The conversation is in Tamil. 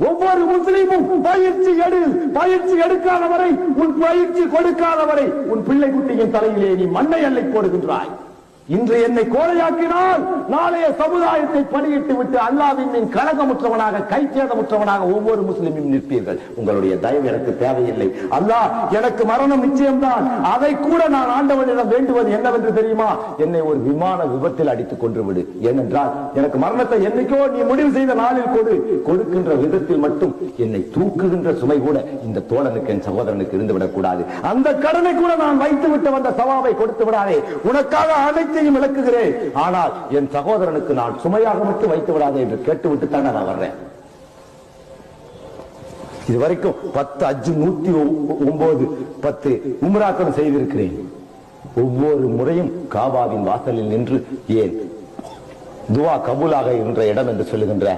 ஒவ்வொரு முஸ்லீமும் பயிற்சி எடுக்காதவரை, உன் பயிற்சி கொடுக்காதவரை உன் பிள்ளை குட்டியின் தலையிலே நீ மண்ணை அள்ளி போடுகின்றாய். இன்று என்னை கோழையாக்கினால் நாளைய சமுதாயத்தை பணியிட்டு விட்டு அல்லாஹ்வின் கலகமுற்றவனாக, கைச்சேதமுற்றவனாக ஒவ்வொரு முஸ்லிமும் நிற்பீர்கள். உங்களுடைய தயவு எனக்கு தேவையில்லை. அல்லாஹ் எனக்கு மரணம் நிச்சயம்தான். அதை கூட நான் ஆண்டவனிடம் வேண்டுவது என்னவென்று தெரியுமா? என்னை ஒரு விமான விபத்தில் அடித்துக் கொன்று விடு. ஏனென்றால் எனக்கு மரணத்தை என்னைக்கோ நீ முடிவு செய்த நாளில் கொடுக்கின்ற விதத்தில் மட்டும் என்னை தூக்குகின்ற சுமை கூட இந்த தோழனுக்கு, என் சகோதரனுக்கு இருந்துவிடக் கூடாது. அந்த கடனை கூட நான் வைத்து விட்டு வந்த சவாவை கொடுத்து விடாதே. உனக்காக அனைத்து விளக்குகிறேன். ஆனால் என் சகோதரனுக்கு நான் சுமையாக மட்டும் வைத்து விடாதே என்று கேட்டுவிட்டு தான் நான் வர்றேன். இதுவரைக்கும் 10 ஹஜ், 109 10 உம்ராக்கள் செய்திருக்கிறேன். ஒவ்வொரு முறையும் காபாவின் வாசலில் நின்று ஏன் துவா கபூலாக என்ற இடம் என்று சொல்லுகின்ற